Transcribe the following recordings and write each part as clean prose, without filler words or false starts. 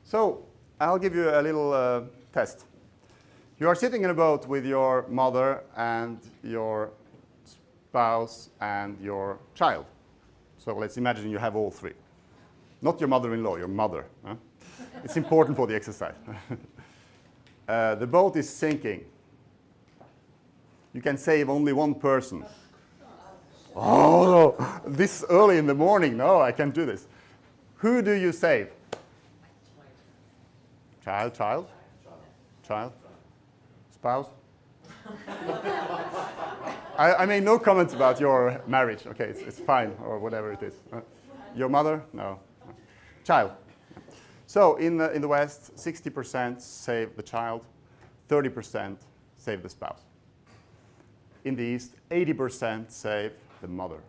So I'll give you a little test. You are sitting in a boat with your mother and your spouse and your child. So let's imagine you have all three. Not your mother-in-law, your mother. Huh? It's important for the exercise. The boat is sinking. You can save only one person. Oh, no. This early in the morning, no, I can't do this. Who do you save? Child? Spouse? I made no comments about your marriage. Okay, it's fine, or whatever it is. Your mother? No. Child. So in the West, 60% save the child, 30% save the spouse. In the East, 80% save the mother.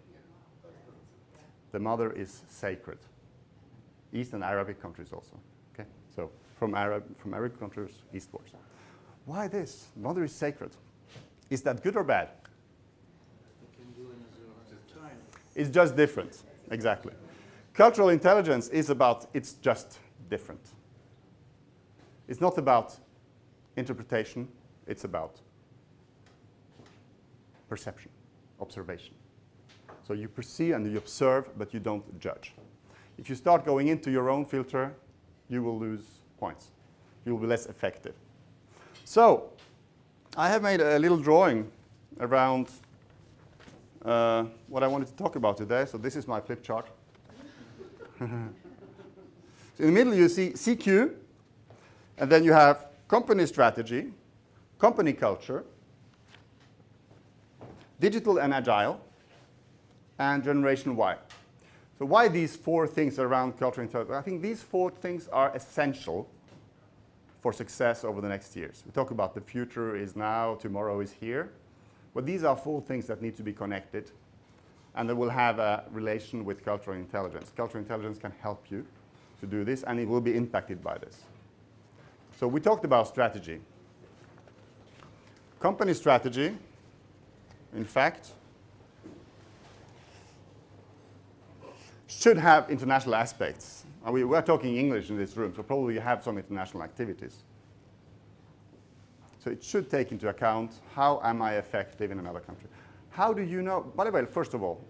The mother is sacred. East and Arabic countries also. Okay, so from Arabic countries eastwards. Why this? Mother is sacred. Is that good or bad? It's just different. Exactly. Cultural intelligence is about it's just different. It's not about interpretation. It's about perception, observation. So you perceive and you observe, but you don't judge. If you start going into your own filter, you will lose points. You will be less effective. So I have made a little drawing around what I wanted to talk about today. So this is my flip chart. So in the middle you see CQ, and then you have company strategy, company culture, digital and agile, and generation Y. So why these four things around cultural intelligence? I think these four things are essential for success over the next years. We talk about the future is now, tomorrow is here. But these are four things that need to be connected, and they will have a relation with cultural intelligence. Cultural intelligence can help you to do this, and it will be impacted by this. So we talked about strategy. Company strategy, in fact, should have international aspects. We're talking English in this room, so probably you have some international activities. So it should take into account, how am I effective in another country? How do you know? By the way, first of all,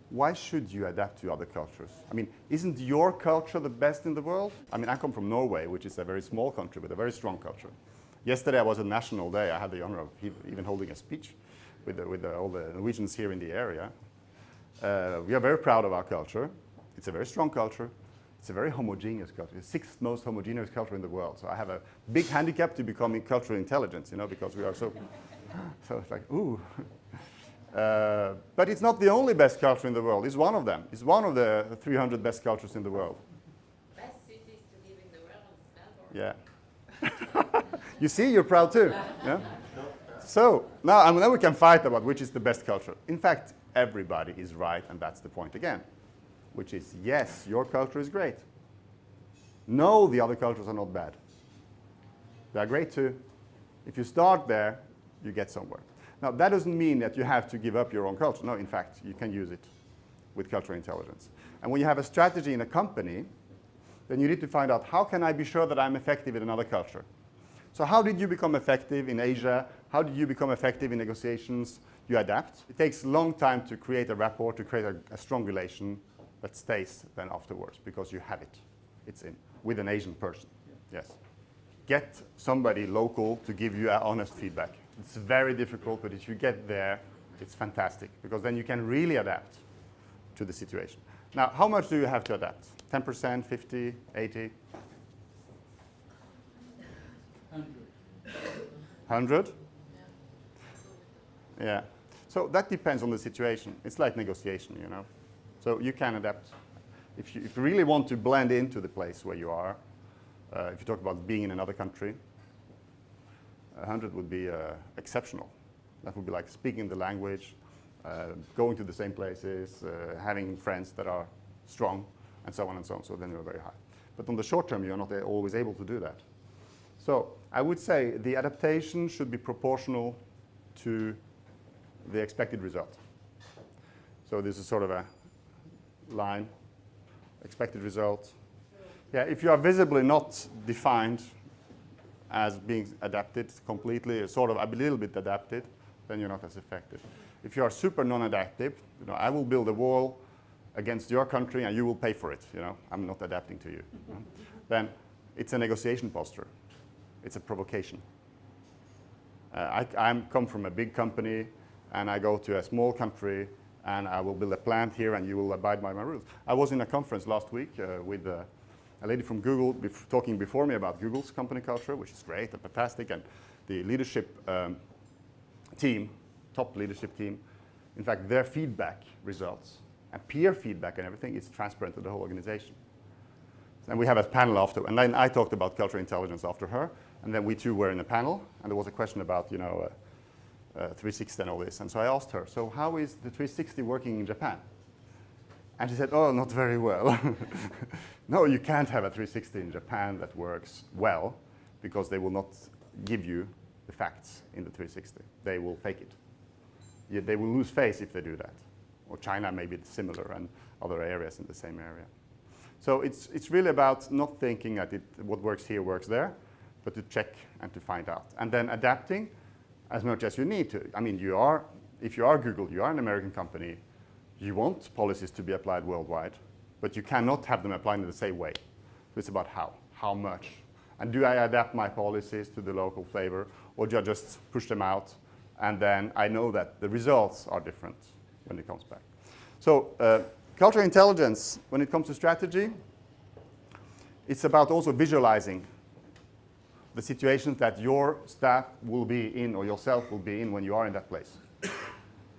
why should you adapt to other cultures? I mean, isn't your culture the best in the world? I mean, I come from Norway, which is a very small country with a very strong culture. Yesterday was a national day. I had the honor of even holding a speech with all the Norwegians here in the area. We are very proud of our culture. It's a very strong culture. It's a very homogeneous culture. It's the sixth most homogeneous culture in the world. So I have a big handicap to becoming cultural intelligence, because we are so it's like, ooh. But it's not the only best culture in the world. It's one of them. It's one of the 300 best cultures in the world. Best cities to live in the world. Yeah. You see, you're proud too. Yeah? So now we can fight about which is the best culture. In fact, everybody is right, and that's the point again. Which is, yes, your culture is great. No, the other cultures are not bad. They are great too. If you start there, you get somewhere. Now, that doesn't mean that you have to give up your own culture. No, in fact, you can use it with cultural intelligence. And when you have a strategy in a company, then you need to find out, how can I be sure that I'm effective in another culture? So how did you become effective in Asia? How did you become effective in negotiations? You adapt. It takes a long time to create a rapport, to create a strong relation that stays then afterwards, because you have it. It's in with an Asian person. Yes. Get somebody local to give you honest feedback. It's very difficult, but if you get there, it's fantastic, because then you can really adapt to the situation. Now, how much do you have to adapt? 10%, 50, 80? 100? Yeah. So that depends on the situation. It's like negotiation, So you can adapt. If you really want to blend into the place where you are, if you talk about being in another country, 100 would be exceptional. That would be like speaking the language, going to the same places, having friends that are strong, and so on and so on. So then you're very high. But on the short term, you're not always able to do that. So I would say the adaptation should be proportional to the expected result. So this is sort of a line, expected result. Yeah, if you are visibly not defined as being adapted completely, sort of a little bit adapted, then you're not as effective. If you are super non-adaptive, I will build a wall against your country and you will pay for it, I'm not adapting to you. Then it's a negotiation posture. It's a provocation. I come from a big company and I go to a small country and I will build a plant here and you will abide by my rules. I was in a conference last week with a lady from Google talking before me about Google's company culture, which is great and fantastic, and the leadership team, top leadership team, in fact, their feedback results and peer feedback and everything is transparent to the whole organization. And we have a panel after, and then I talked about cultural intelligence after her, and then we two were in a panel, and there was a question about, 360 and all this. And so I asked her, so how is the 360 working in Japan? And she said, oh, not very well. No, you can't have a 360 in Japan that works well because they will not give you the facts in the 360. They will fake it. Yeah, they will lose face if they do that. Or China may be similar and other areas in the same area. So it's really about not thinking that what works here works there, but to check and to find out. And then adapting as much as you need to. I mean, if you are Google, you are an American company, you want policies to be applied worldwide, but you cannot have them applied in the same way. So it's about how much. And do I adapt my policies to the local flavor, or do I just push them out, and then I know that the results are different when it comes back. So cultural intelligence, when it comes to strategy, it's about also visualizing the situations that your staff will be in or yourself will be in when you are in that place.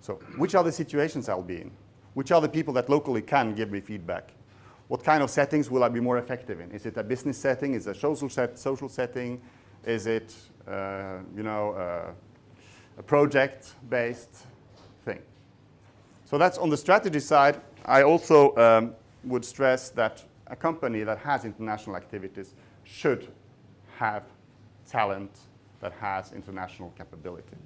So which are the situations I'll be in? Which are the people that locally can give me feedback? What kind of settings will I be more effective in? Is it a business setting? Is it a social setting? Is it a project-based thing? So that's on the strategy side. I also would stress that a company that has international activities should have talent that has international capability.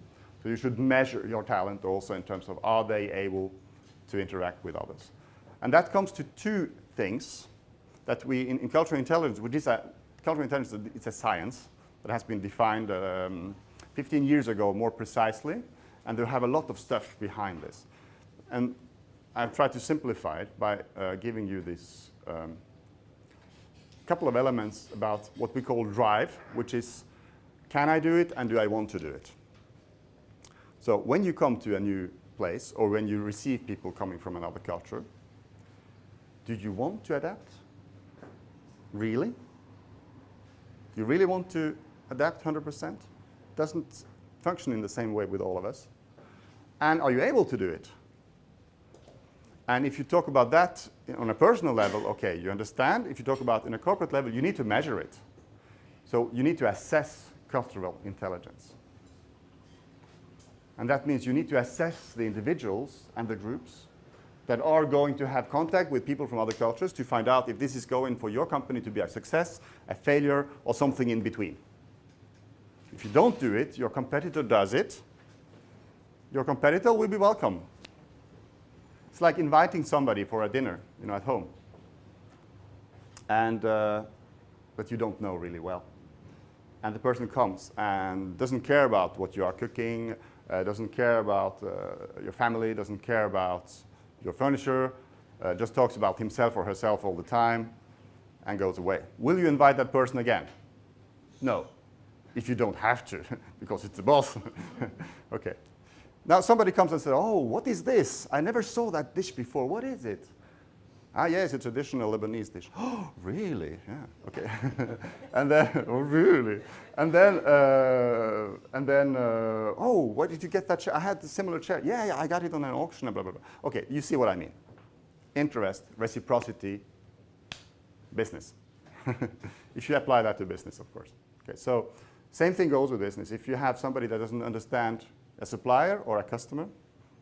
So you should measure your talent also in terms of are they able to interact with others. And that comes to two things that we, in cultural intelligence, which is cultural intelligence, it's a science that has been defined 15 years ago more precisely, and they have a lot of stuff behind this. And I've tried to simplify it by giving you this couple of elements about what we call drive, which is, can I do it and do I want to do it? So when you come to a new place or when you receive people coming from another culture, do you want to adapt? Really? Do you really want to adapt 100%? Doesn't function in the same way with all of us. And are you able to do it? And if you talk about that on a personal level, okay, you understand. If you talk about in a corporate level, you need to measure it. So you need to assess cultural intelligence. And that means you need to assess the individuals and the groups that are going to have contact with people from other cultures to find out if this is going for your company to be a success, a failure, or something in between. If you don't do it, your competitor does it. Your competitor will be welcome. It's like inviting somebody for a dinner, at home, and that you don't know really well. And the person comes and doesn't care about what you are cooking, doesn't care about your family, doesn't care about your furniture, just talks about himself or herself all the time, and goes away. Will you invite that person again? No, if you don't have to, because it's the boss. Okay. Now somebody comes and says, oh, what is this? I never saw that dish before. What is it? Ah, yes, it's a traditional Lebanese dish. Oh, really? Yeah, okay. And then, oh, really? And then, oh, where did you get that chair? I had a similar chair. Yeah, I got it on an auction, blah, blah, blah. Okay, you see what I mean. Interest, reciprocity, business. If you apply that to business, of course. Okay, so same thing goes with business. If you have somebody that doesn't understand a supplier or a customer,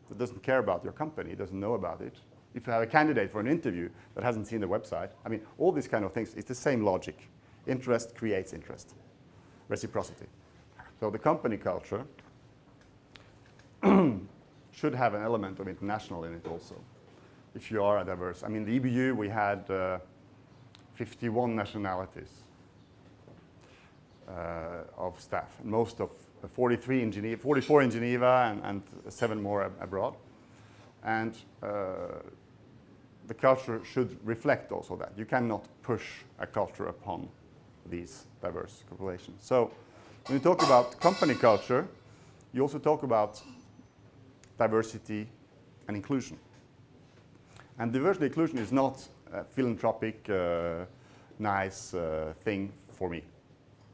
that doesn't care about your company, doesn't know about it, if you have a candidate for an interview that hasn't seen the website, I mean, all these kind of things, it's the same logic. Interest creates interest. Reciprocity. So the company culture should have an element of international in it also. If you are a diverse, I mean, the EBU, we had 51 nationalities of staff, most of 44 in Geneva and 7 more abroad. And the culture should reflect also that. You cannot push a culture upon these diverse populations. So when you talk about company culture, you also talk about diversity and inclusion. And diversity and inclusion is not a philanthropic, nice thing for me.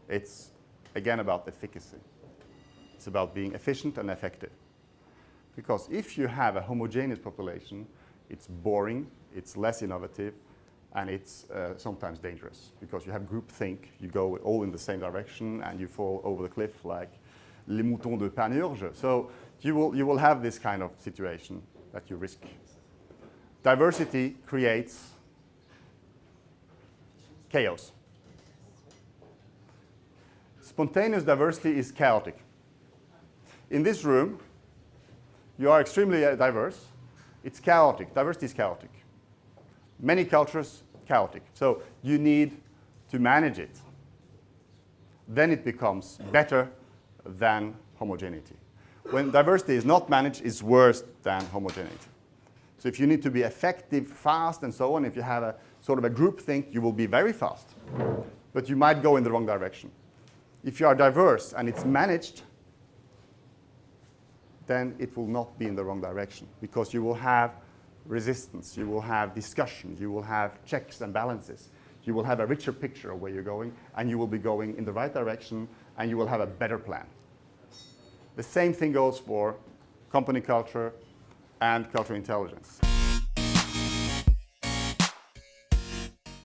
It's, again, about efficacy. It's about being efficient and effective. Because if you have a homogeneous population, it's boring, it's less innovative, and it's sometimes dangerous. Because you have groupthink, you go all in the same direction, and you fall over the cliff like les moutons de Panurge. So you will have this kind of situation that you risk. Diversity creates chaos. Spontaneous diversity is chaotic. In this room, you are extremely diverse. It's chaotic. Diversity is chaotic. Many cultures, chaotic. So you need to manage it. Then it becomes better than homogeneity. When diversity is not managed, it's worse than homogeneity. So if you need to be effective, fast, and so on, if you have a sort of a group think, you will be very fast. But you might go in the wrong direction. If you are diverse and it's managed, then it will not be in the wrong direction because you will have resistance, you will have discussion, you will have checks and balances. You will have a richer picture of where you're going, and you will be going in the right direction, and you will have a better plan. The same thing goes for company culture and cultural intelligence.